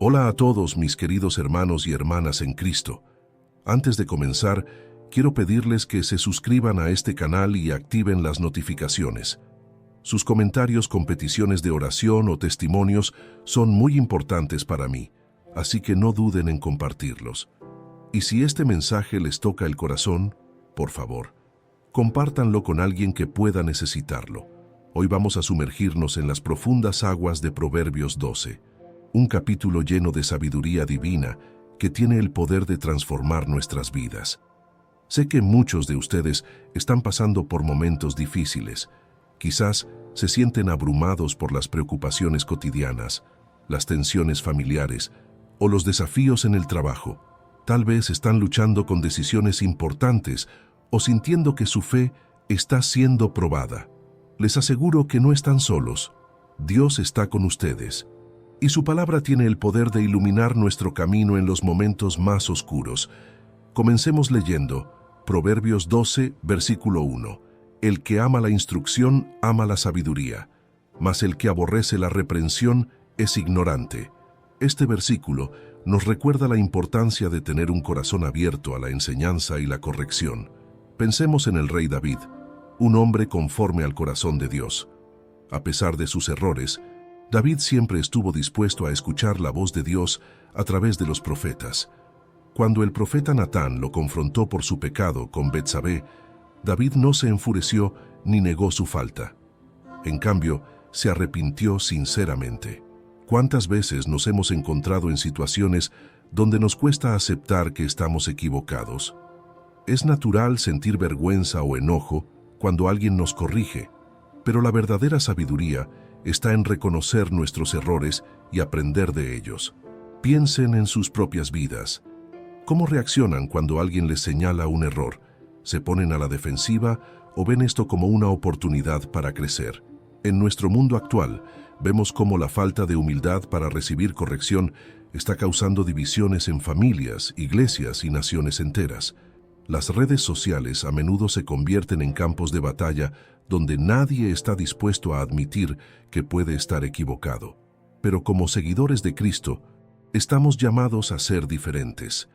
Hola a todos mis queridos hermanos y hermanas en Cristo. Antes de comenzar, quiero pedirles que se suscriban a este canal y activen las notificaciones. Sus comentarios con peticiones de oración o testimonios son muy importantes para mí, así que no duden en compartirlos. Y si este mensaje les toca el corazón, por favor, compártanlo con alguien que pueda necesitarlo. Hoy vamos a sumergirnos en las profundas aguas de Proverbios 12, un capítulo lleno de sabiduría divina que tiene el poder de transformar nuestras vidas. Sé que muchos de ustedes están pasando por momentos difíciles. Quizás se sienten abrumados por las preocupaciones cotidianas, las tensiones familiares o los desafíos en el trabajo. Tal vez están luchando con decisiones importantes o sintiendo que su fe está siendo probada. Les aseguro que no están solos. Dios está con ustedes. Y su palabra tiene el poder de iluminar nuestro camino en los momentos más oscuros. Comencemos leyendo Proverbios 12, versículo 1. El que ama la instrucción, ama la sabiduría, mas el que aborrece la reprensión es ignorante. Este versículo nos recuerda la importancia de tener un corazón abierto a la enseñanza y la corrección. Pensemos en el rey David, un hombre conforme al corazón de Dios. A pesar de sus errores, David siempre estuvo dispuesto a escuchar la voz de Dios a través de los profetas. Cuando el profeta Natán lo confrontó por su pecado con Betsabé, David no se enfureció ni negó su falta. En cambio, se arrepintió sinceramente. ¿Cuántas veces nos hemos encontrado en situaciones donde nos cuesta aceptar que estamos equivocados? Es natural sentir vergüenza o enojo cuando alguien nos corrige, pero la verdadera sabiduría está en reconocer nuestros errores y aprender de ellos. Piensen en sus propias vidas. ¿Cómo reaccionan cuando alguien les señala un error? ¿Se ponen a la defensiva o ven esto como una oportunidad para crecer? En nuestro mundo actual, vemos cómo la falta de humildad para recibir corrección está causando divisiones en familias, iglesias y naciones enteras. Las redes sociales a menudo se convierten en campos de batalla donde nadie está dispuesto a admitir que puede estar equivocado. Pero como seguidores de Cristo, estamos llamados a ser diferentes.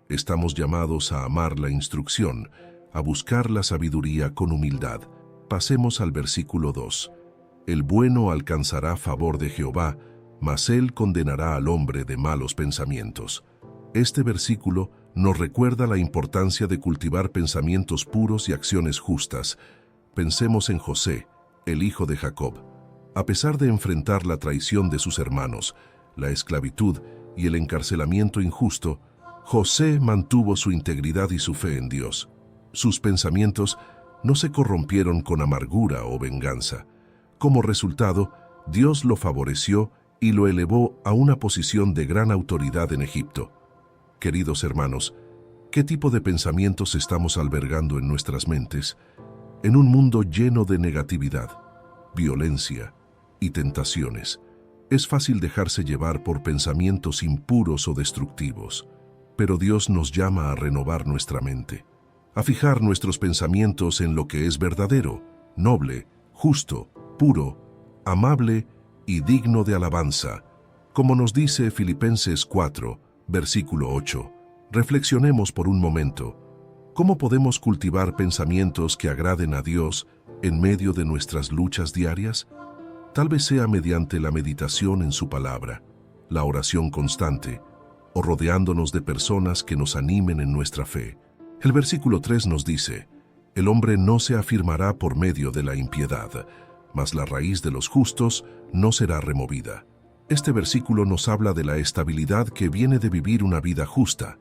Estamos llamados a amar la instrucción, a buscar la sabiduría con humildad. Pasemos al versículo 2. El bueno alcanzará favor de Jehová, mas él condenará al hombre de malos pensamientos. Este versículo nos recuerda la importancia de cultivar pensamientos puros y acciones justas. Pensemos en José, el hijo de Jacob. A pesar de enfrentar la traición de sus hermanos, la esclavitud y el encarcelamiento injusto, José mantuvo su integridad y su fe en Dios. Sus pensamientos no se corrompieron con amargura o venganza. Como resultado, Dios lo favoreció y lo elevó a una posición de gran autoridad en Egipto. Queridos hermanos, ¿qué tipo de pensamientos estamos albergando en nuestras mentes? En un mundo lleno de negatividad, violencia y tentaciones, es fácil dejarse llevar por pensamientos impuros o destructivos. Pero Dios nos llama a renovar nuestra mente, a fijar nuestros pensamientos en lo que es verdadero, noble, justo, puro, amable y digno de alabanza. Como nos dice Filipenses 4, versículo 8, reflexionemos por un momento. ¿Cómo podemos cultivar pensamientos que agraden a Dios en medio de nuestras luchas diarias? Tal vez sea mediante la meditación en su palabra, la oración constante, o rodeándonos de personas que nos animen en nuestra fe. El versículo 3 nos dice, el hombre no se afirmará por medio de la impiedad, mas la raíz de los justos no será removida. Este versículo nos habla de la estabilidad que viene de vivir una vida justa.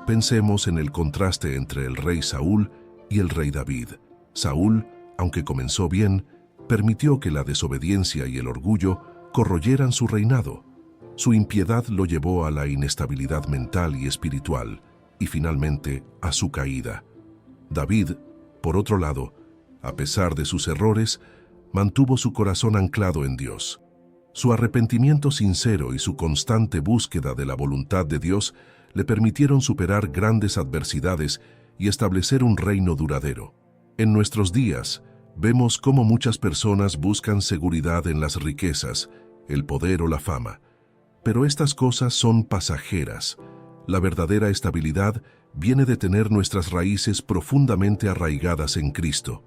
Pensemos en el contraste entre el rey Saúl y el rey David. Saúl, aunque comenzó bien, permitió que la desobediencia y el orgullo corroyeran su reinado. Su impiedad lo llevó a la inestabilidad mental y espiritual, y finalmente a su caída. David, por otro lado, a pesar de sus errores, mantuvo su corazón anclado en Dios. Su arrepentimiento sincero y su constante búsqueda de la voluntad de Dios le permitieron superar grandes adversidades y establecer un reino duradero. En nuestros días, vemos cómo muchas personas buscan seguridad en las riquezas, el poder o la fama. Pero estas cosas son pasajeras. La verdadera estabilidad viene de tener nuestras raíces profundamente arraigadas en Cristo.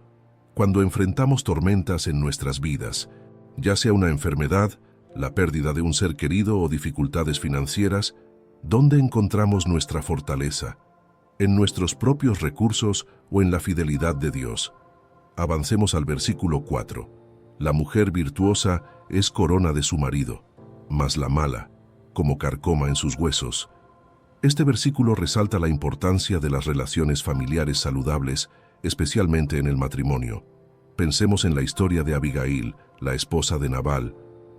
Cuando enfrentamos tormentas en nuestras vidas, ya sea una enfermedad, la pérdida de un ser querido o dificultades financieras, ¿dónde encontramos nuestra fortaleza? ¿En nuestros propios recursos o en la fidelidad de Dios? Avancemos al versículo 4. La mujer virtuosa es corona de su marido, mas la mala, como carcoma en sus huesos. Este versículo resalta la importancia de las relaciones familiares saludables, especialmente en el matrimonio. Pensemos en la historia de Abigail, la esposa de Nabal.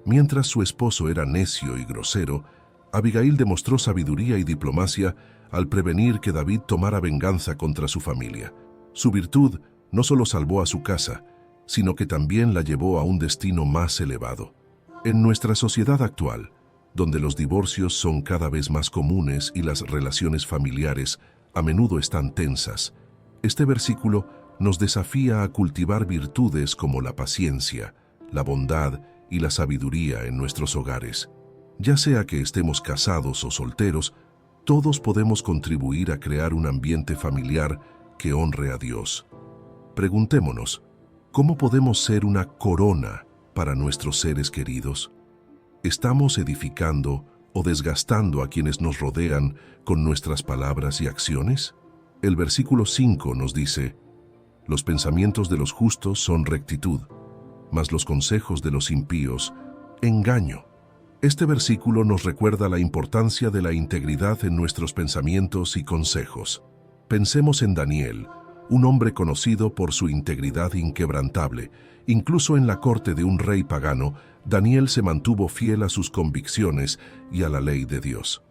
Mientras su esposo era necio y grosero, Abigail demostró sabiduría y diplomacia al prevenir que David tomara venganza contra su familia. Su virtud no solo salvó a su casa, sino que también la llevó a un destino más elevado. En nuestra sociedad actual, donde los divorcios son cada vez más comunes y las relaciones familiares a menudo están tensas, este versículo nos desafía a cultivar virtudes como la paciencia, la bondad y la sabiduría en nuestros hogares. Ya sea que estemos casados o solteros, todos podemos contribuir a crear un ambiente familiar que honre a Dios. Preguntémonos, ¿cómo podemos ser una corona para nuestros seres queridos? ¿Estamos edificando o desgastando a quienes nos rodean con nuestras palabras y acciones? El versículo 5 nos dice, los pensamientos de los justos son rectitud, mas los consejos de los impíos, engaño. Este versículo nos recuerda la importancia de la integridad en nuestros pensamientos y consejos. Pensemos en Daniel, un hombre conocido por su integridad inquebrantable. Incluso en la corte de un rey pagano, Daniel se mantuvo fiel a sus convicciones y a la ley de Dios.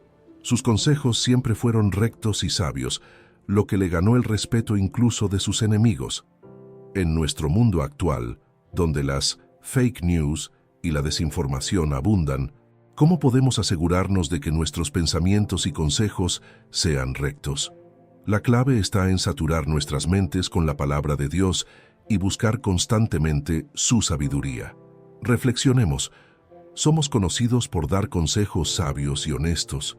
Sus consejos siempre fueron rectos y sabios, lo que le ganó el respeto incluso de sus enemigos. En nuestro mundo actual, donde las fake news y la desinformación abundan, ¿cómo podemos asegurarnos de que nuestros pensamientos y consejos sean rectos? La clave está en saturar nuestras mentes con la palabra de Dios y buscar constantemente su sabiduría. Reflexionemos. Somos conocidos por dar consejos sabios y honestos.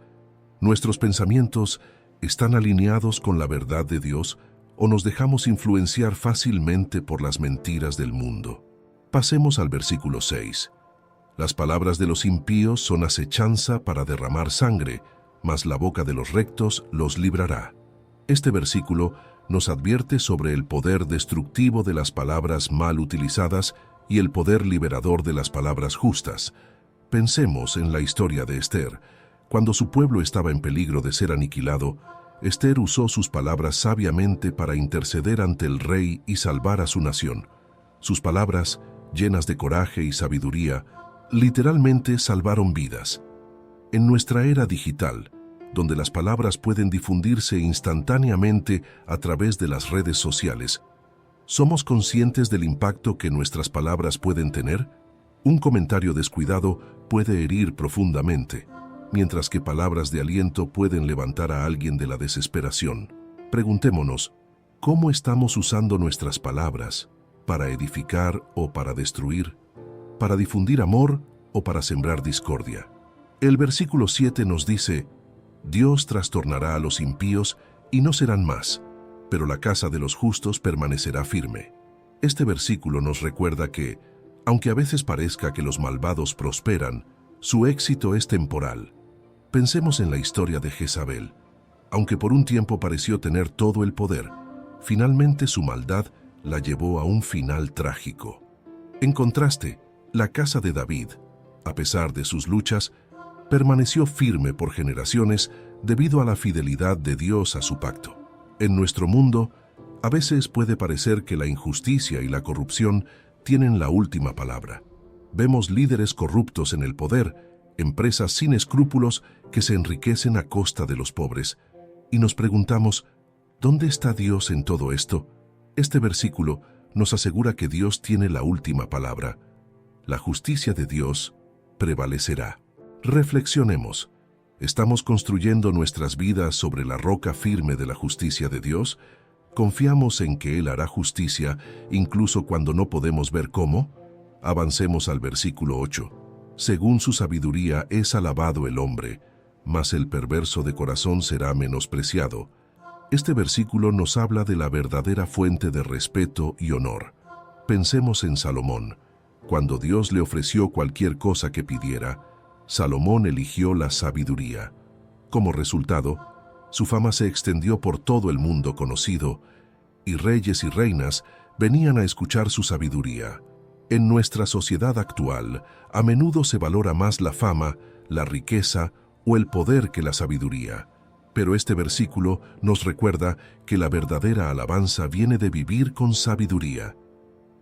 ¿Nuestros pensamientos están alineados con la verdad de Dios o nos dejamos influenciar fácilmente por las mentiras del mundo? Pasemos al versículo 6. Las palabras de los impíos son acechanza para derramar sangre, mas la boca de los rectos los librará. Este versículo nos advierte sobre el poder destructivo de las palabras mal utilizadas y el poder liberador de las palabras justas. Pensemos en la historia de Esther. Cuando su pueblo estaba en peligro de ser aniquilado, Esther usó sus palabras sabiamente para interceder ante el rey y salvar a su nación. Sus palabras, llenas de coraje y sabiduría, literalmente salvaron vidas. En nuestra era digital, donde las palabras pueden difundirse instantáneamente a través de las redes sociales, ¿somos conscientes del impacto que nuestras palabras pueden tener? Un comentario descuidado puede herir profundamente, mientras que palabras de aliento pueden levantar a alguien de la desesperación. Preguntémonos, ¿cómo estamos usando nuestras palabras? ¿Para edificar o para destruir? ¿Para difundir amor o para sembrar discordia? El versículo 7 nos dice, Dios trastornará a los impíos y no serán más, pero la casa de los justos permanecerá firme. Este versículo nos recuerda que, aunque a veces parezca que los malvados prosperan, su éxito es temporal. Pensemos en la historia de Jezabel. Aunque por un tiempo pareció tener todo el poder, finalmente su maldad la llevó a un final trágico. En contraste, la casa de David, a pesar de sus luchas, permaneció firme por generaciones debido a la fidelidad de Dios a su pacto. En nuestro mundo, a veces puede parecer que la injusticia y la corrupción tienen la última palabra. Vemos líderes corruptos en el poder, empresas sin escrúpulos que se enriquecen a costa de los pobres, y nos preguntamos, ¿dónde está Dios en todo esto? Este versículo nos asegura que Dios tiene la última palabra. La justicia de Dios prevalecerá. Reflexionemos. ¿Estamos construyendo nuestras vidas sobre la roca firme de la justicia de Dios? ¿Confiamos en que Él hará justicia incluso cuando no podemos ver cómo? Avancemos al versículo 8. Según su sabiduría es alabado el hombre, mas el perverso de corazón será menospreciado. Este versículo nos habla de la verdadera fuente de respeto y honor. Pensemos en Salomón. Cuando Dios le ofreció cualquier cosa que pidiera, Salomón eligió la sabiduría. Como resultado, su fama se extendió por todo el mundo conocido, y reyes y reinas venían a escuchar su sabiduría. En nuestra sociedad actual, a menudo se valora más la fama, la riqueza o el poder que la sabiduría. Pero este versículo nos recuerda que la verdadera alabanza viene de vivir con sabiduría.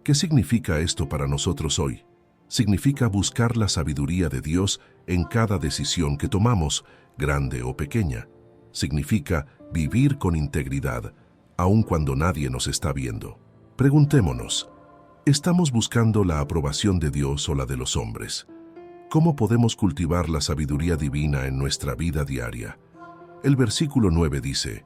¿Qué significa esto para nosotros hoy? Significa buscar la sabiduría de Dios en cada decisión que tomamos, grande o pequeña. Significa vivir con integridad, aun cuando nadie nos está viendo. Preguntémonos, ¿estamos buscando la aprobación de Dios o la de los hombres? ¿Cómo podemos cultivar la sabiduría divina en nuestra vida diaria? El versículo 9 dice,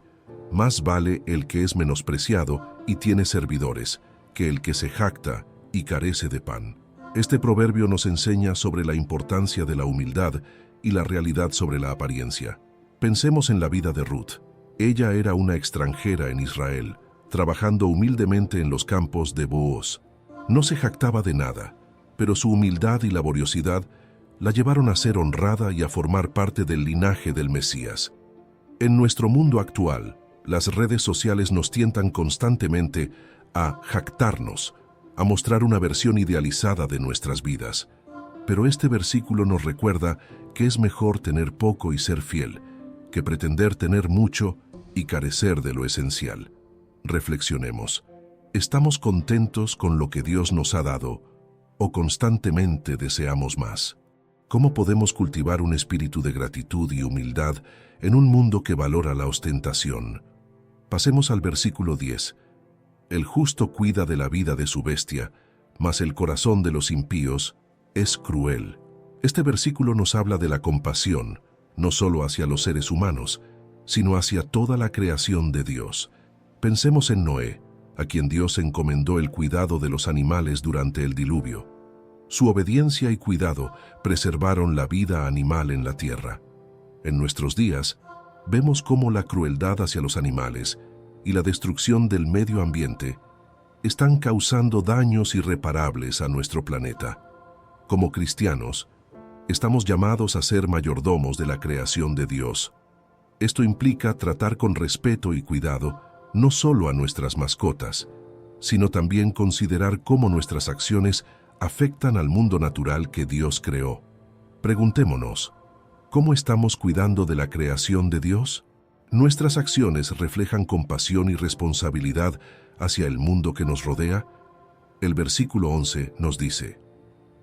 «Más vale el que es menospreciado y tiene servidores, que el que se jacta y carece de pan». Este proverbio nos enseña sobre la importancia de la humildad y la realidad sobre la apariencia. Pensemos en la vida de Ruth. Ella era una extranjera en Israel, trabajando humildemente en los campos de Booz. No se jactaba de nada, pero su humildad y laboriosidad la llevaron a ser honrada y a formar parte del linaje del Mesías. En nuestro mundo actual, las redes sociales nos tientan constantemente a jactarnos, a mostrar una versión idealizada de nuestras vidas. Pero este versículo nos recuerda que es mejor tener poco y ser fiel, que pretender tener mucho y carecer de lo esencial. Reflexionemos. ¿Estamos contentos con lo que Dios nos ha dado o constantemente deseamos más? ¿Cómo podemos cultivar un espíritu de gratitud y humildad en un mundo que valora la ostentación? Pasemos al versículo 10. El justo cuida de la vida de su bestia, mas el corazón de los impíos es cruel. Este versículo nos habla de la compasión, no solo hacia los seres humanos, sino hacia toda la creación de Dios. Pensemos en Noé, a quien Dios encomendó el cuidado de los animales durante el diluvio. Su obediencia y cuidado preservaron la vida animal en la tierra. En nuestros días, vemos cómo la crueldad hacia los animales y la destrucción del medio ambiente están causando daños irreparables a nuestro planeta. Como cristianos, estamos llamados a ser mayordomos de la creación de Dios. Esto implica tratar con respeto y cuidado no solo a nuestras mascotas, sino también considerar cómo nuestras acciones afectan al mundo natural que Dios creó. Preguntémonos, ¿cómo estamos cuidando de la creación de Dios? ¿Nuestras acciones reflejan compasión y responsabilidad hacia el mundo que nos rodea? El versículo 11 nos dice,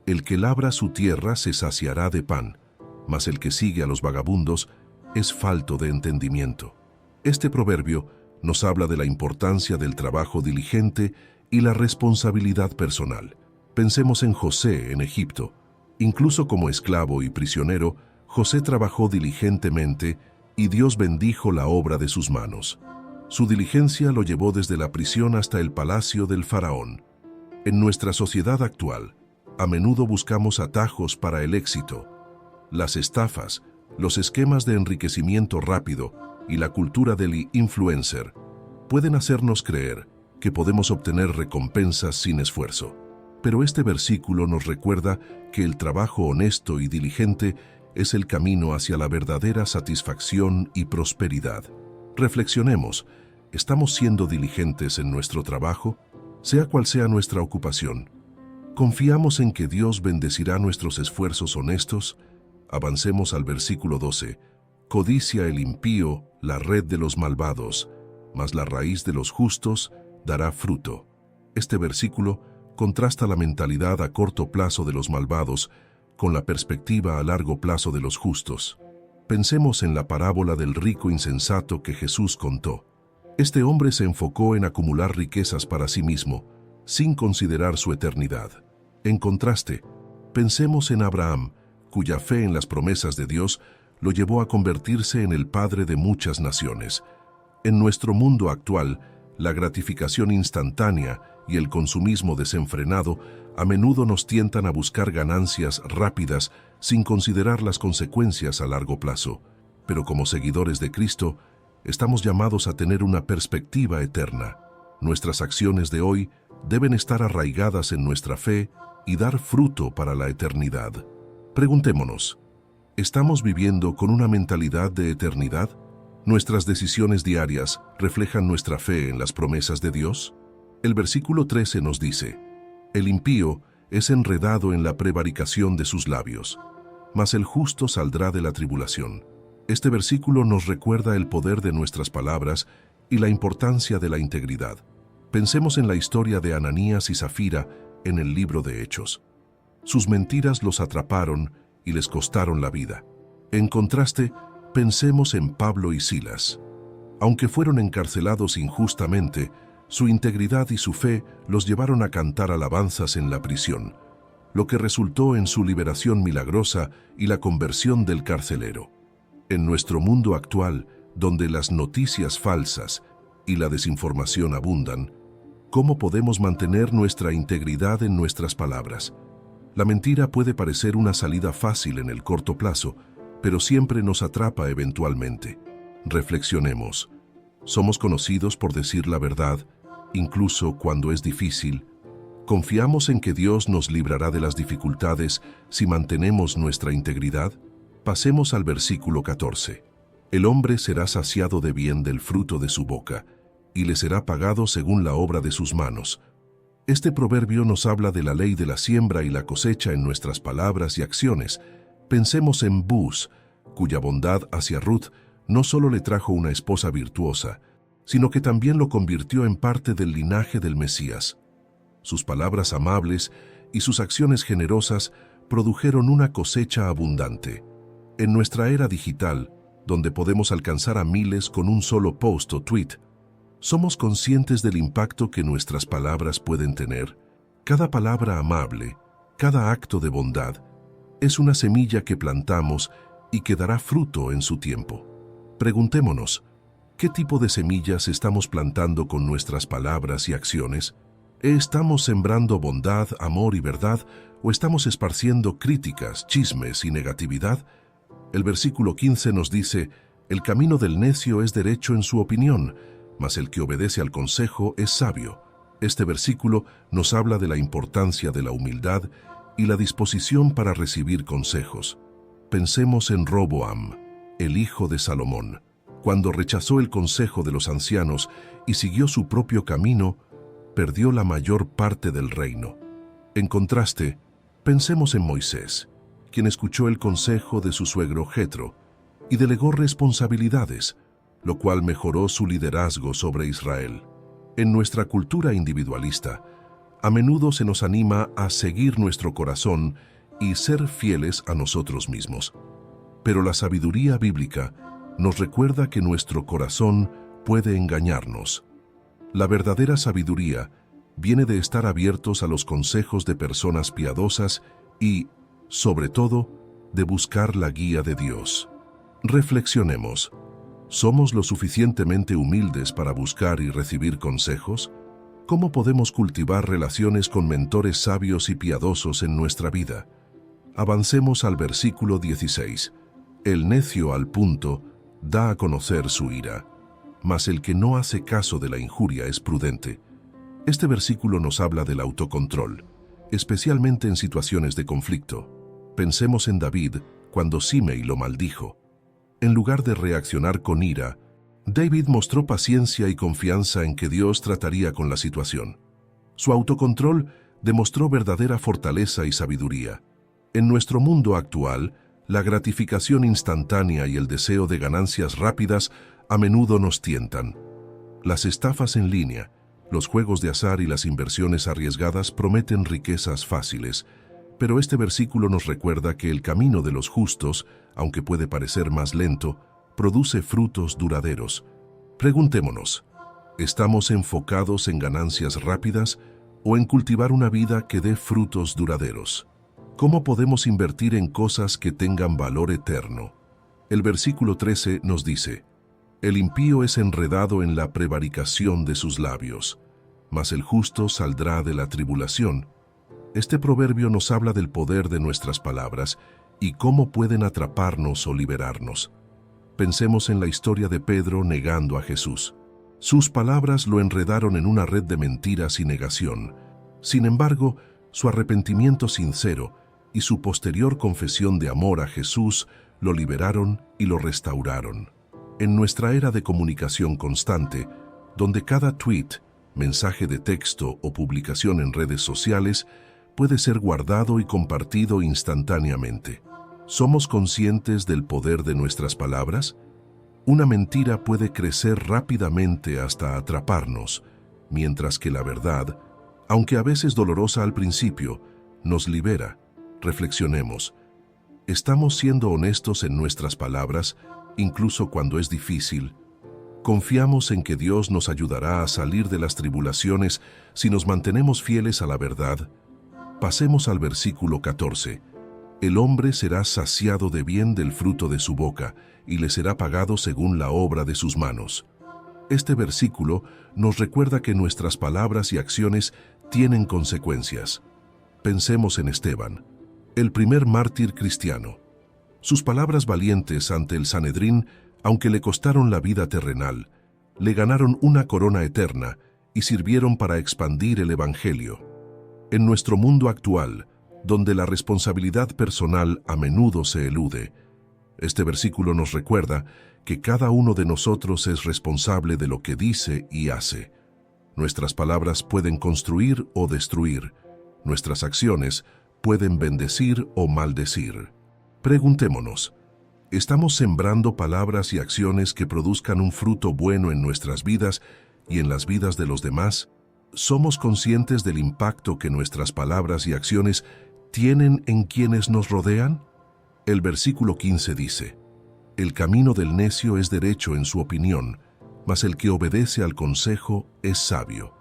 «El que labra su tierra se saciará de pan, mas el que sigue a los vagabundos es falto de entendimiento». Este proverbio nos habla de la importancia del trabajo diligente y la responsabilidad personal. Pensemos en José en Egipto. Incluso como esclavo y prisionero, José trabajó diligentemente y Dios bendijo la obra de sus manos. Su diligencia lo llevó desde la prisión hasta el palacio del faraón. En nuestra sociedad actual, a menudo buscamos atajos para el éxito. Las estafas, los esquemas de enriquecimiento rápido y la cultura del influencer pueden hacernos creer que podemos obtener recompensas sin esfuerzo. Pero este versículo nos recuerda que el trabajo honesto y diligente es el camino hacia la verdadera satisfacción y prosperidad. Reflexionemos, ¿estamos siendo diligentes en nuestro trabajo? Sea cual sea nuestra ocupación, ¿confiamos en que Dios bendecirá nuestros esfuerzos honestos? Avancemos al versículo 12. Codicia el impío la red de los malvados, mas la raíz de los justos dará fruto. Este versículo contrasta la mentalidad a corto plazo de los malvados con la perspectiva a largo plazo de los justos. Pensemos en la parábola del rico insensato que Jesús contó. Este hombre se enfocó en acumular riquezas para sí mismo, sin considerar su eternidad. En contraste, pensemos en Abraham, cuya fe en las promesas de Dios lo llevó a convertirse en el padre de muchas naciones. En nuestro mundo actual, la gratificación instantánea y el consumismo desenfrenado a menudo nos tientan a buscar ganancias rápidas sin considerar las consecuencias a largo plazo. Pero como seguidores de Cristo, estamos llamados a tener una perspectiva eterna. Nuestras acciones de hoy deben estar arraigadas en nuestra fe y dar fruto para la eternidad. Preguntémonos, ¿estamos viviendo con una mentalidad de eternidad? ¿Nuestras decisiones diarias reflejan nuestra fe en las promesas de Dios? El versículo 13 nos dice, «El impío es enredado en la prevaricación de sus labios, mas el justo saldrá de la tribulación». Este versículo nos recuerda el poder de nuestras palabras y la importancia de la integridad. Pensemos en la historia de Ananías y Zafira en el libro de Hechos. Sus mentiras los atraparon y les costaron la vida. En contraste, pensemos en Pablo y Silas. Aunque fueron encarcelados injustamente, su integridad y su fe los llevaron a cantar alabanzas en la prisión, lo que resultó en su liberación milagrosa y la conversión del carcelero. En nuestro mundo actual, donde las noticias falsas y la desinformación abundan, ¿cómo podemos mantener nuestra integridad en nuestras palabras? La mentira puede parecer una salida fácil en el corto plazo, pero siempre nos atrapa eventualmente. Reflexionemos. ¿Somos conocidos por decir la verdad, incluso cuando es difícil? ¿Confiamos en que Dios nos librará de las dificultades si mantenemos nuestra integridad? Pasemos al versículo 14. El hombre será saciado de bien del fruto de su boca, y le será pagado según la obra de sus manos. Este proverbio nos habla de la ley de la siembra y la cosecha en nuestras palabras y acciones. Pensemos en Buz, cuya bondad hacia Ruth no solo le trajo una esposa virtuosa, sino que también lo convirtió en parte del linaje del Mesías. Sus palabras amables y sus acciones generosas produjeron una cosecha abundante. En nuestra era digital, donde podemos alcanzar a miles con un solo post o tweet, ¿somos conscientes del impacto que nuestras palabras pueden tener? Cada palabra amable, cada acto de bondad, es una semilla que plantamos y que dará fruto en su tiempo. Preguntémonos, ¿qué tipo de semillas estamos plantando con nuestras palabras y acciones? ¿Estamos sembrando bondad, amor y verdad o estamos esparciendo críticas, chismes y negatividad? El versículo 15 nos dice, «El camino del necio es derecho en su opinión, mas el que obedece al consejo es sabio». Este versículo nos habla de la importancia de la humildad y la disposición para recibir consejos. Pensemos en Roboam, el hijo de Salomón. Cuando rechazó el consejo de los ancianos y siguió su propio camino, perdió la mayor parte del reino. En contraste, pensemos en Moisés, quien escuchó el consejo de su suegro Jetro y delegó responsabilidades, lo cual mejoró su liderazgo sobre Israel. En nuestra cultura individualista, a menudo se nos anima a seguir nuestro corazón y ser fieles a nosotros mismos. Pero la sabiduría bíblica nos recuerda que nuestro corazón puede engañarnos. La verdadera sabiduría viene de estar abiertos a los consejos de personas piadosas y, sobre todo, de buscar la guía de Dios. Reflexionemos. ¿Somos lo suficientemente humildes para buscar y recibir consejos? ¿Cómo podemos cultivar relaciones con mentores sabios y piadosos en nuestra vida? Avancemos al versículo 16. El necio al punto da a conocer su ira, mas el que no hace caso de la injuria es prudente. Este versículo nos habla del autocontrol, especialmente en situaciones de conflicto. Pensemos en David cuando Simei lo maldijo. En lugar de reaccionar con ira, David mostró paciencia y confianza en que Dios trataría con la situación. Su autocontrol demostró verdadera fortaleza y sabiduría. En nuestro mundo actual, la gratificación instantánea y el deseo de ganancias rápidas a menudo nos tientan. Las estafas en línea, los juegos de azar y las inversiones arriesgadas prometen riquezas fáciles, pero este versículo nos recuerda que el camino de los justos, aunque puede parecer más lento, produce frutos duraderos. Preguntémonos, ¿estamos enfocados en ganancias rápidas o en cultivar una vida que dé frutos duraderos? ¿Cómo podemos invertir en cosas que tengan valor eterno? El versículo 13 nos dice, «El impío es enredado en la prevaricación de sus labios, mas el justo saldrá de la tribulación». Este proverbio nos habla del poder de nuestras palabras y cómo pueden atraparnos o liberarnos. Pensemos en la historia de Pedro negando a Jesús. Sus palabras lo enredaron en una red de mentiras y negación. Sin embargo, su arrepentimiento sincero y su posterior confesión de amor a Jesús lo liberaron y lo restauraron. En nuestra era de comunicación constante, donde cada tweet, mensaje de texto o publicación en redes sociales puede ser guardado y compartido instantáneamente, ¿somos conscientes del poder de nuestras palabras? Una mentira puede crecer rápidamente hasta atraparnos, mientras que la verdad, aunque a veces dolorosa al principio, nos libera. Reflexionemos. ¿Estamos siendo honestos en nuestras palabras, incluso cuando es difícil? ¿Confiamos en que Dios nos ayudará a salir de las tribulaciones si nos mantenemos fieles a la verdad? Pasemos al versículo 14. El hombre será saciado de bien del fruto de su boca, y le será pagado según la obra de sus manos. Este versículo nos recuerda que nuestras palabras y acciones tienen consecuencias. Pensemos en Esteban, el primer mártir cristiano. Sus palabras valientes ante el Sanedrín, aunque le costaron la vida terrenal, le ganaron una corona eterna y sirvieron para expandir el Evangelio. En nuestro mundo actual, donde la responsabilidad personal a menudo se elude, este versículo nos recuerda que cada uno de nosotros es responsable de lo que dice y hace. Nuestras palabras pueden construir o destruir. Nuestras acciones pueden bendecir o maldecir. Preguntémonos, ¿estamos sembrando palabras y acciones que produzcan un fruto bueno en nuestras vidas y en las vidas de los demás? ¿Somos conscientes del impacto que nuestras palabras y acciones tienen en quienes nos rodean? El versículo 15 dice, «El camino del necio es derecho en su opinión, mas el que obedece al consejo es sabio».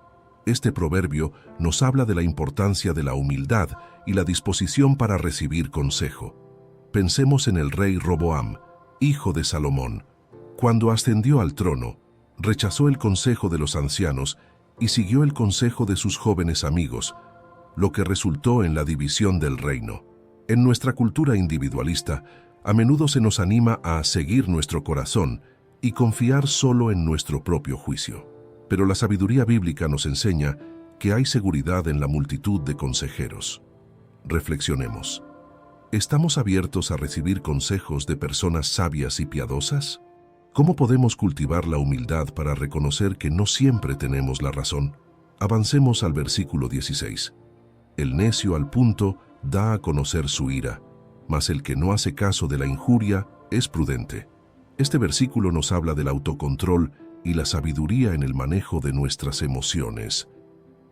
Este proverbio nos habla de la importancia de la humildad y la disposición para recibir consejo. Pensemos en el rey Roboam, hijo de Salomón. Cuando ascendió al trono, rechazó el consejo de los ancianos y siguió el consejo de sus jóvenes amigos, lo que resultó en la división del reino. En nuestra cultura individualista, a menudo se nos anima a seguir nuestro corazón y confiar solo en nuestro propio juicio. Pero la sabiduría bíblica nos enseña que hay seguridad en la multitud de consejeros. Reflexionemos. ¿Estamos abiertos a recibir consejos de personas sabias y piadosas? ¿Cómo podemos cultivar la humildad para reconocer que no siempre tenemos la razón? Avancemos al versículo 16. El necio al punto da a conocer su ira, mas el que no hace caso de la injuria es prudente. Este versículo nos habla del autocontrol y la sabiduría en el manejo de nuestras emociones.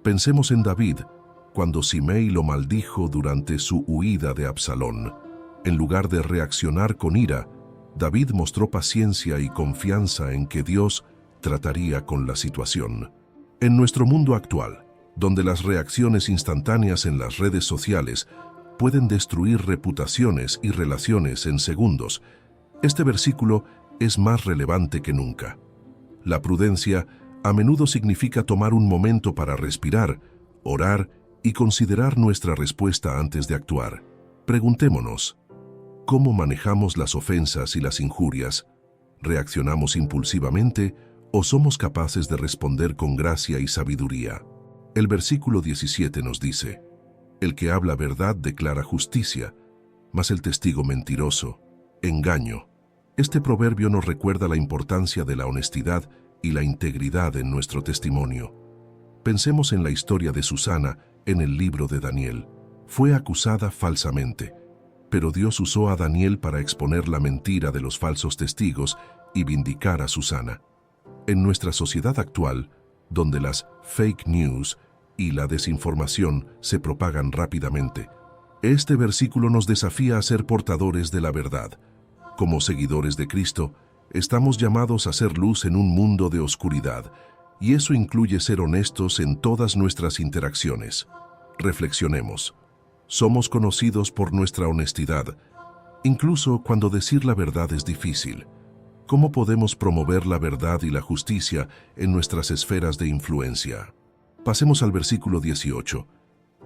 Pensemos en David, cuando Simei lo maldijo durante su huida de Absalón. En lugar de reaccionar con ira, David mostró paciencia y confianza en que Dios trataría con la situación. En nuestro mundo actual, donde las reacciones instantáneas en las redes sociales pueden destruir reputaciones y relaciones en segundos, este versículo es más relevante que nunca. La prudencia a menudo significa tomar un momento para respirar, orar y considerar nuestra respuesta antes de actuar. Preguntémonos, ¿cómo manejamos las ofensas y las injurias? ¿Reaccionamos impulsivamente o somos capaces de responder con gracia y sabiduría? El versículo 17 nos dice, «El que habla verdad declara justicia, mas el testigo mentiroso, engaño». Este proverbio nos recuerda la importancia de la honestidad y la integridad en nuestro testimonio. Pensemos en la historia de Susana en el libro de Daniel. Fue acusada falsamente, pero Dios usó a Daniel para exponer la mentira de los falsos testigos y vindicar a Susana. En nuestra sociedad actual, donde las fake news y la desinformación se propagan rápidamente, este versículo nos desafía a ser portadores de la verdad. Como seguidores de Cristo, estamos llamados a ser luz en un mundo de oscuridad, y eso incluye ser honestos en todas nuestras interacciones. Reflexionemos. Somos conocidos por nuestra honestidad, incluso cuando decir la verdad es difícil. ¿Cómo podemos promover la verdad y la justicia en nuestras esferas de influencia? Pasemos al versículo 18.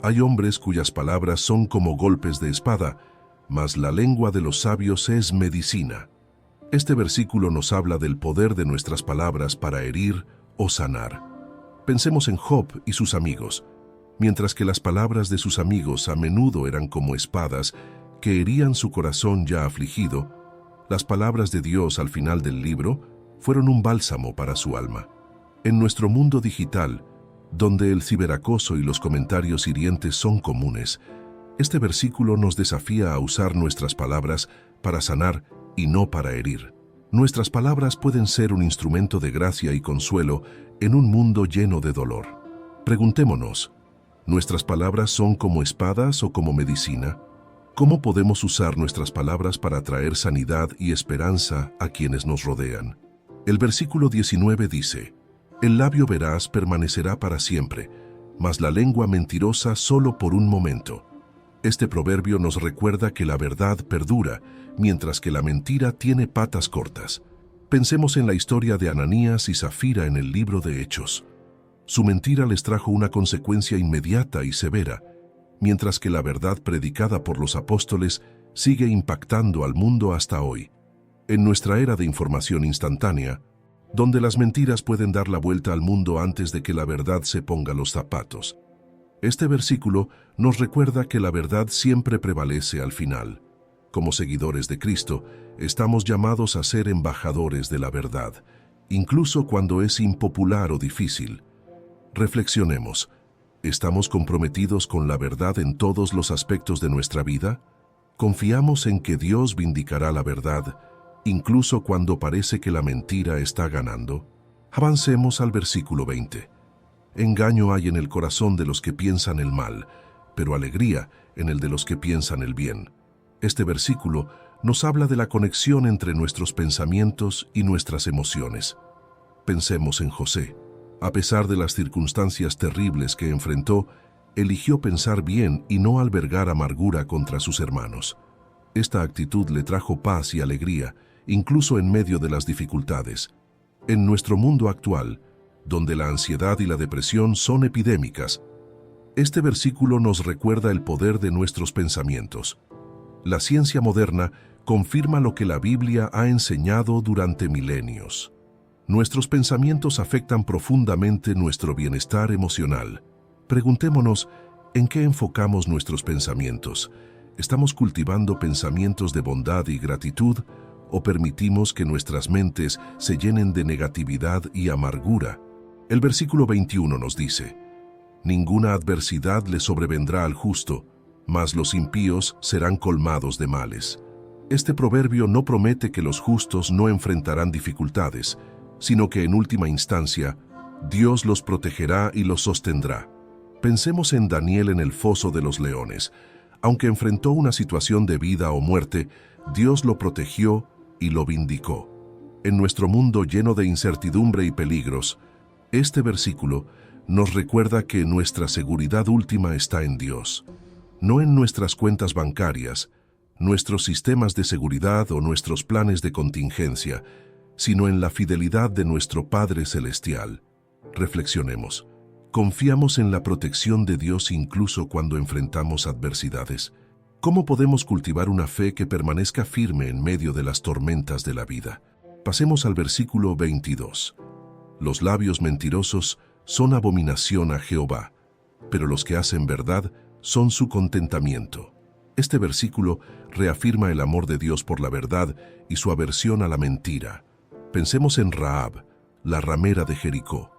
Hay hombres cuyas palabras son como golpes de espada, mas la lengua de los sabios es medicina. Este versículo nos habla del poder de nuestras palabras para herir o sanar. Pensemos en Job y sus amigos. Mientras que las palabras de sus amigos a menudo eran como espadas que herían su corazón ya afligido, las palabras de Dios al final del libro fueron un bálsamo para su alma. En nuestro mundo digital, donde el ciberacoso y los comentarios hirientes son comunes, este versículo nos desafía a usar nuestras palabras para sanar y no para herir. Nuestras palabras pueden ser un instrumento de gracia y consuelo en un mundo lleno de dolor. Preguntémonos, ¿nuestras palabras son como espadas o como medicina? ¿Cómo podemos usar nuestras palabras para traer sanidad y esperanza a quienes nos rodean? El versículo 19 dice, «El labio veraz permanecerá para siempre, mas la lengua mentirosa solo por un momento». Este proverbio nos recuerda que la verdad perdura, mientras que la mentira tiene patas cortas. Pensemos en la historia de Ananías y Zafira en el libro de Hechos. Su mentira les trajo una consecuencia inmediata y severa, mientras que la verdad predicada por los apóstoles sigue impactando al mundo hasta hoy. En nuestra era de información instantánea, donde las mentiras pueden dar la vuelta al mundo antes de que la verdad se ponga los zapatos, este versículo nos recuerda que la verdad siempre prevalece al final. Como seguidores de Cristo, estamos llamados a ser embajadores de la verdad, incluso cuando es impopular o difícil. Reflexionemos. ¿Estamos comprometidos con la verdad en todos los aspectos de nuestra vida? ¿Confiamos en que Dios vindicará la verdad, incluso cuando parece que la mentira está ganando? Avancemos al versículo 20. Engaño hay en el corazón de los que piensan el mal, pero alegría en el de los que piensan el bien. Este versículo nos habla de la conexión entre nuestros pensamientos y nuestras emociones. Pensemos en José. A pesar de las circunstancias terribles que enfrentó, eligió pensar bien y no albergar amargura contra sus hermanos. Esta actitud le trajo paz y alegría, incluso en medio de las dificultades. En nuestro mundo actual, donde la ansiedad y la depresión son epidémicas, este versículo nos recuerda el poder de nuestros pensamientos. La ciencia moderna confirma lo que la Biblia ha enseñado durante milenios. Nuestros pensamientos afectan profundamente nuestro bienestar emocional. Preguntémonos, ¿en qué enfocamos nuestros pensamientos? ¿Estamos cultivando pensamientos de bondad y gratitud o permitimos que nuestras mentes se llenen de negatividad y amargura? El versículo 21 nos dice, «Ninguna adversidad le sobrevendrá al justo, mas los impíos serán colmados de males». Este proverbio no promete que los justos no enfrentarán dificultades, sino que en última instancia, Dios los protegerá y los sostendrá. Pensemos en Daniel en el foso de los leones. Aunque enfrentó una situación de vida o muerte, Dios lo protegió y lo vindicó. En nuestro mundo lleno de incertidumbre y peligros, este versículo nos recuerda que nuestra seguridad última está en Dios, no en nuestras cuentas bancarias, nuestros sistemas de seguridad o nuestros planes de contingencia, sino en la fidelidad de nuestro Padre Celestial. Reflexionemos. ¿Confiamos en la protección de Dios incluso cuando enfrentamos adversidades? ¿Cómo podemos cultivar una fe que permanezca firme en medio de las tormentas de la vida? Pasemos al versículo 22. Los labios mentirosos son abominación a Jehová, pero los que hacen verdad son su contentamiento. Este versículo reafirma el amor de Dios por la verdad y su aversión a la mentira. Pensemos en Rahab, la ramera de Jericó.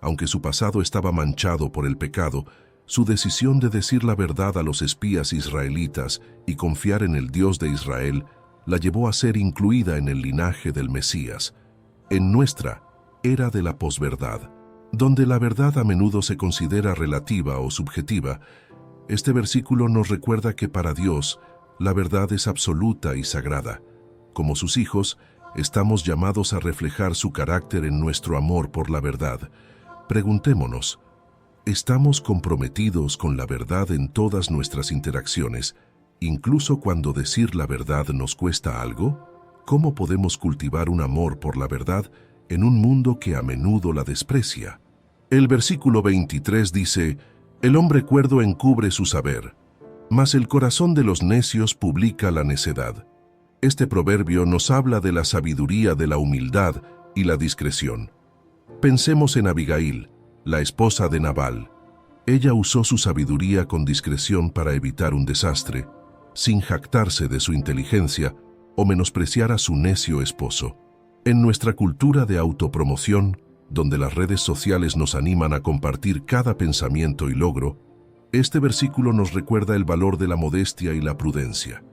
Aunque su pasado estaba manchado por el pecado, su decisión de decir la verdad a los espías israelitas y confiar en el Dios de Israel la llevó a ser incluida en el linaje del Mesías. En nuestra era de la posverdad, donde la verdad a menudo se considera relativa o subjetiva, este versículo nos recuerda que para Dios la verdad es absoluta y sagrada. Como sus hijos, estamos llamados a reflejar su carácter en nuestro amor por la verdad. Preguntémonos, ¿estamos comprometidos con la verdad en todas nuestras interacciones, incluso cuando decir la verdad nos cuesta algo? ¿Cómo podemos cultivar un amor por la verdad en un mundo que a menudo la desprecia? El versículo 23 dice, El hombre cuerdo encubre su saber, mas el corazón de los necios publica la necedad. Este proverbio nos habla de la sabiduría de la humildad y la discreción. Pensemos en Abigail, la esposa de Nabal. Ella usó su sabiduría con discreción para evitar un desastre, sin jactarse de su inteligencia o menospreciar a su necio esposo. En nuestra cultura de autopromoción, donde las redes sociales nos animan a compartir cada pensamiento y logro, este versículo nos recuerda el valor de la modestia y la prudencia.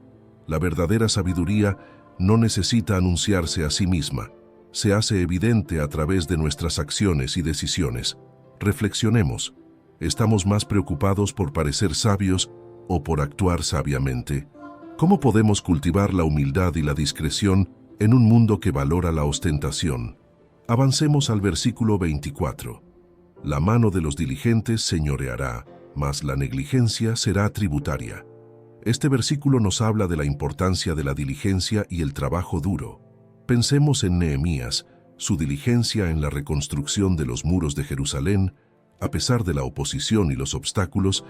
La verdadera sabiduría no necesita anunciarse a sí misma, se hace evidente a través de nuestras acciones y decisiones. Reflexionemos, ¿estamos más preocupados por parecer sabios o por actuar sabiamente? ¿Cómo podemos cultivar la humildad y la discreción en un mundo que valora la ostentación? Avancemos al versículo 24. La mano de los diligentes señoreará, mas la negligencia será tributaria. Este versículo nos habla de la importancia de la diligencia y el trabajo duro. Pensemos en Nehemías, su diligencia en la reconstrucción de los muros de Jerusalén, a pesar de la oposición y los obstáculos,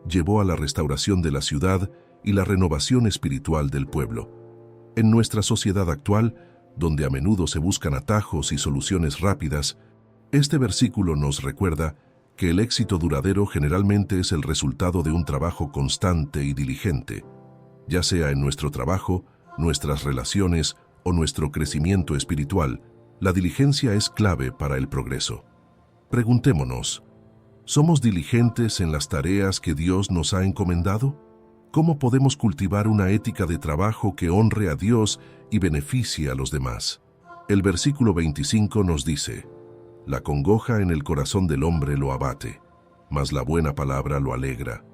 llevó a la restauración de la ciudad y la renovación espiritual del pueblo. En nuestra sociedad actual, donde a menudo se buscan atajos y soluciones rápidas, este versículo nos recuerda que el éxito duradero generalmente es el resultado de un trabajo constante y diligente, ya sea en nuestro trabajo, nuestras relaciones o nuestro crecimiento espiritual. La diligencia es clave para el progreso. Preguntémonos, ¿somos diligentes en las tareas que Dios nos ha encomendado? ¿Cómo podemos cultivar una ética de trabajo que honre a Dios y beneficie a los demás? El versículo 25 nos dice, la congoja en el corazón del hombre lo abate, mas la buena palabra lo alegra.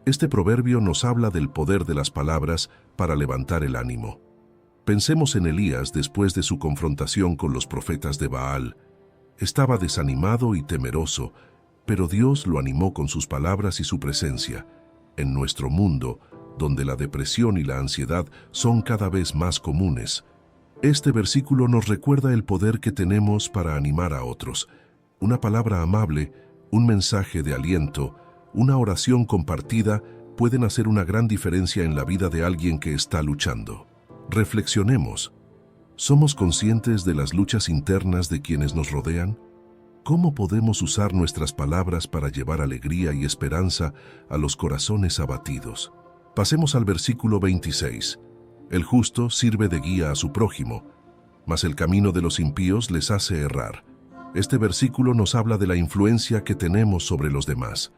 Este proverbio nos habla del poder de las palabras para levantar el ánimo. Pensemos en Elías después de su confrontación con los profetas de Baal. Estaba desanimado y temeroso, pero Dios lo animó con sus palabras y su presencia. En nuestro mundo, donde la depresión y la ansiedad son cada vez más comunes, este versículo nos recuerda el poder que tenemos para animar a otros. Una palabra amable, un mensaje de aliento, una oración compartida pueden hacer una gran diferencia en la vida de alguien que está luchando. Reflexionemos. ¿Somos conscientes de las luchas internas de quienes nos rodean? ¿Cómo podemos usar nuestras palabras para llevar alegría y esperanza a los corazones abatidos? Pasemos al versículo 26. El justo sirve de guía a su prójimo, mas el camino de los impíos les hace errar. Este versículo nos habla de la influencia que tenemos sobre los demás.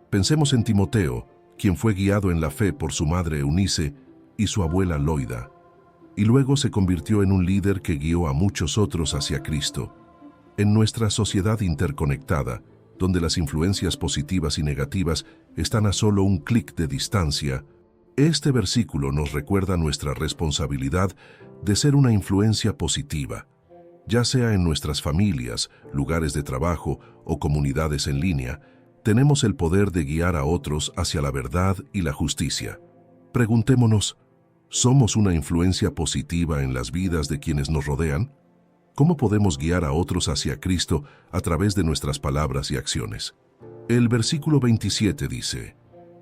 Pensemos en Timoteo, quien fue guiado en la fe por su madre Eunice y su abuela Loida, y luego se convirtió en un líder que guió a muchos otros hacia Cristo. En nuestra sociedad interconectada, donde las influencias positivas y negativas están a solo un clic de distancia, este versículo nos recuerda nuestra responsabilidad de ser una influencia positiva, ya sea en nuestras familias, lugares de trabajo o comunidades en línea. Tenemos el poder de guiar a otros hacia la verdad y la justicia. Preguntémonos, ¿somos una influencia positiva en las vidas de quienes nos rodean? ¿Cómo podemos guiar a otros hacia Cristo a través de nuestras palabras y acciones? El versículo 27 dice,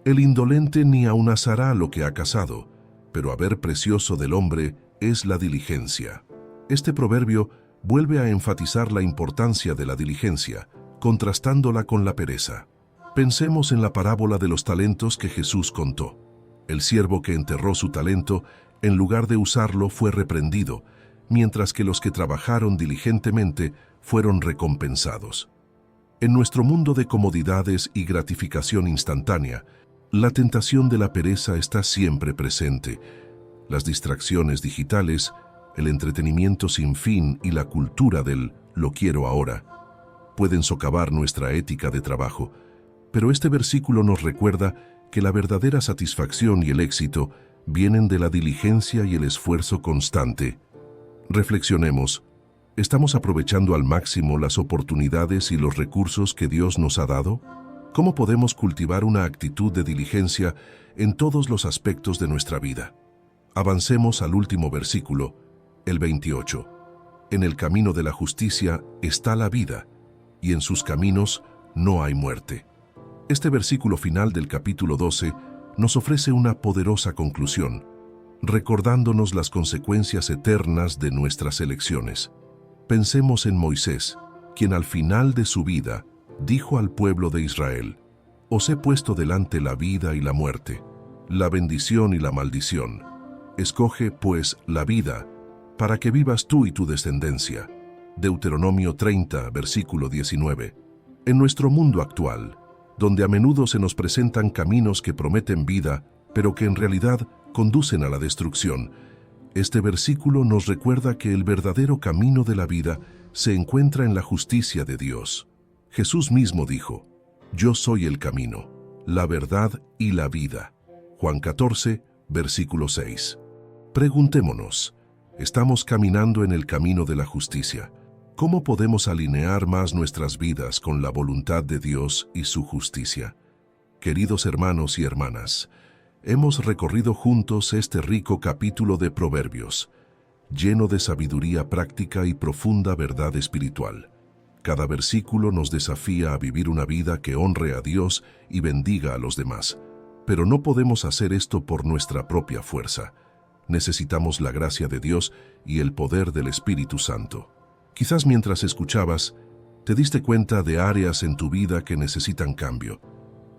el indolente ni aun asará lo que ha cazado, pero haber precioso del hombre es la diligencia. Este proverbio vuelve a enfatizar la importancia de la diligencia, contrastándola con la pereza. Pensemos en la parábola de los talentos que Jesús contó. El siervo que enterró su talento, en lugar de usarlo, fue reprendido, mientras que los que trabajaron diligentemente fueron recompensados. En nuestro mundo de comodidades y gratificación instantánea, la tentación de la pereza está siempre presente. Las distracciones digitales, el entretenimiento sin fin y la cultura del «lo quiero ahora» pueden socavar nuestra ética de trabajo, pero este versículo nos recuerda que la verdadera satisfacción y el éxito vienen de la diligencia y el esfuerzo constante. Reflexionemos, ¿estamos aprovechando al máximo las oportunidades y los recursos que Dios nos ha dado? ¿Cómo podemos cultivar una actitud de diligencia en todos los aspectos de nuestra vida? Avancemos al último versículo, el 28. En el camino de la justicia está la vida, y en sus caminos no hay muerte. Este versículo final del capítulo 12 nos ofrece una poderosa conclusión, recordándonos las consecuencias eternas de nuestras elecciones. Pensemos en Moisés, quien al final de su vida dijo al pueblo de Israel: «Os he puesto delante la vida y la muerte, la bendición y la maldición. Escoge, pues, la vida, para que vivas tú y tu descendencia». Deuteronomio 30, versículo 19. En nuestro mundo actual, donde a menudo se nos presentan caminos que prometen vida, pero que en realidad conducen a la destrucción, este versículo nos recuerda que el verdadero camino de la vida se encuentra en la justicia de Dios. Jesús mismo dijo: «Yo soy el camino, la verdad y la vida». Juan 14, versículo 6. Preguntémonos, ¿estamos caminando en el camino de la justicia? ¿Cómo podemos alinear más nuestras vidas con la voluntad de Dios y su justicia? Queridos hermanos y hermanas, hemos recorrido juntos este rico capítulo de Proverbios, lleno de sabiduría práctica y profunda verdad espiritual. Cada versículo nos desafía a vivir una vida que honre a Dios y bendiga a los demás. Pero no podemos hacer esto por nuestra propia fuerza. Necesitamos la gracia de Dios y el poder del Espíritu Santo. Quizás mientras escuchabas, te diste cuenta de áreas en tu vida que necesitan cambio.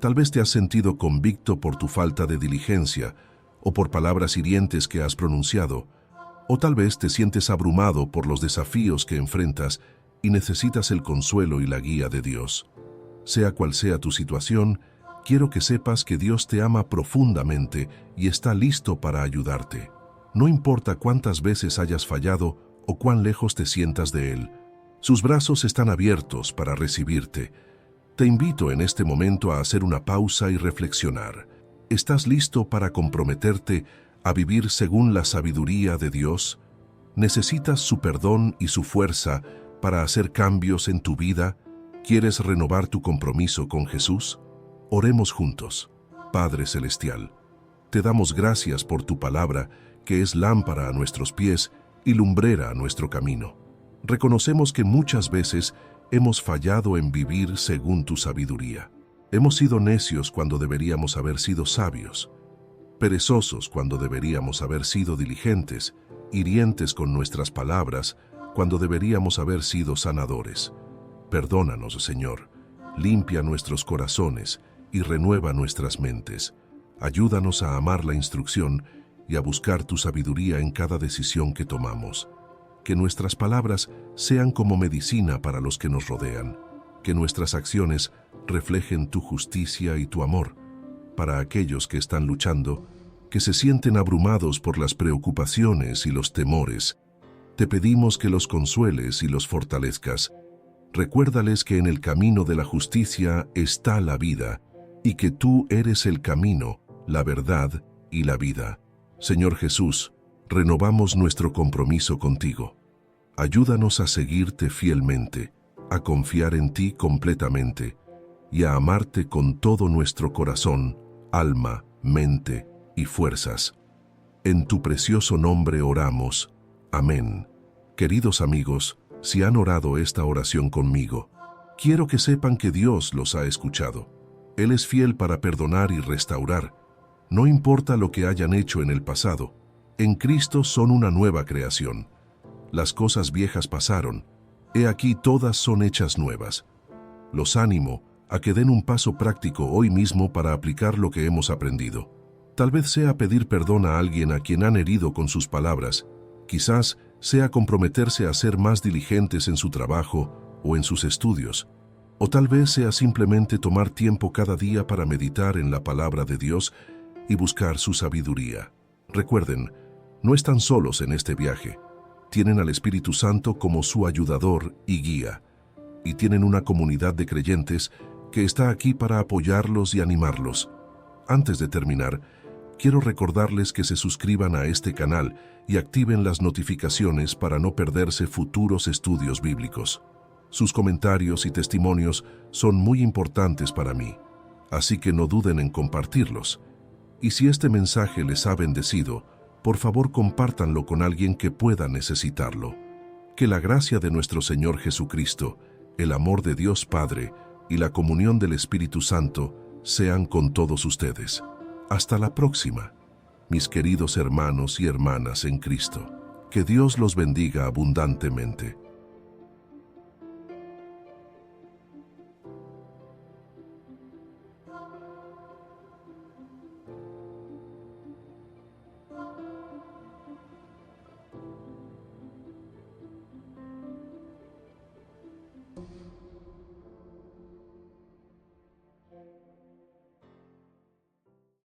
Tal vez te has sentido convicto por tu falta de diligencia o por palabras hirientes que has pronunciado, o tal vez te sientes abrumado por los desafíos que enfrentas y necesitas el consuelo y la guía de Dios. Sea cual sea tu situación, quiero que sepas que Dios te ama profundamente y está listo para ayudarte. No importa cuántas veces hayas fallado o cuán lejos te sientas de Él, sus brazos están abiertos para recibirte. Te invito en este momento a hacer una pausa y reflexionar. ¿Estás listo para comprometerte a vivir según la sabiduría de Dios? ¿Necesitas su perdón y su fuerza para hacer cambios en tu vida? ¿Quieres renovar tu compromiso con Jesús? Oremos juntos. Padre Celestial, te damos gracias por tu palabra, que es lámpara a nuestros pies y lumbrera a nuestro camino. Reconocemos que muchas veces hemos fallado en vivir según tu sabiduría. Hemos sido necios cuando deberíamos haber sido sabios, perezosos cuando deberíamos haber sido diligentes, hirientes con nuestras palabras cuando deberíamos haber sido sanadores. Perdónanos, Señor, limpia nuestros corazones y renueva nuestras mentes. Ayúdanos a amar la instrucción y a buscar tu sabiduría en cada decisión que tomamos. Que nuestras palabras sean como medicina para los que nos rodean. Que nuestras acciones reflejen tu justicia y tu amor. Para aquellos que están luchando, que se sienten abrumados por las preocupaciones y los temores, te pedimos que los consueles y los fortalezcas. Recuérdales que en el camino de la justicia está la vida, y que tú eres el camino, la verdad y la vida. Señor Jesús, renovamos nuestro compromiso contigo. Ayúdanos a seguirte fielmente, a confiar en ti completamente y a amarte con todo nuestro corazón, alma, mente y fuerzas. En tu precioso nombre oramos. Amén. Queridos amigos, si han orado esta oración conmigo, quiero que sepan que Dios los ha escuchado. Él es fiel para perdonar y restaurar. No importa lo que hayan hecho en el pasado, en Cristo son una nueva creación. Las cosas viejas pasaron, he aquí todas son hechas nuevas. Los animo a que den un paso práctico hoy mismo para aplicar lo que hemos aprendido. Tal vez sea pedir perdón a alguien a quien han herido con sus palabras, quizás sea comprometerse a ser más diligentes en su trabajo o en sus estudios, o tal vez sea simplemente tomar tiempo cada día para meditar en la palabra de Dios y buscar su sabiduría. Recuerden, no están solos en este viaje. Tienen al Espíritu Santo como su ayudador y guía, y tienen una comunidad de creyentes que está aquí para apoyarlos y animarlos. Antes de terminar, quiero recordarles que se suscriban a este canal y activen las notificaciones para no perderse futuros estudios bíblicos. Sus comentarios y testimonios son muy importantes para mí, así que no duden en compartirlos. Y si este mensaje les ha bendecido, por favor compártanlo con alguien que pueda necesitarlo. Que la gracia de nuestro Señor Jesucristo, el amor de Dios Padre y la comunión del Espíritu Santo sean con todos ustedes. Hasta la próxima, mis queridos hermanos y hermanas en Cristo. Que Dios los bendiga abundantemente.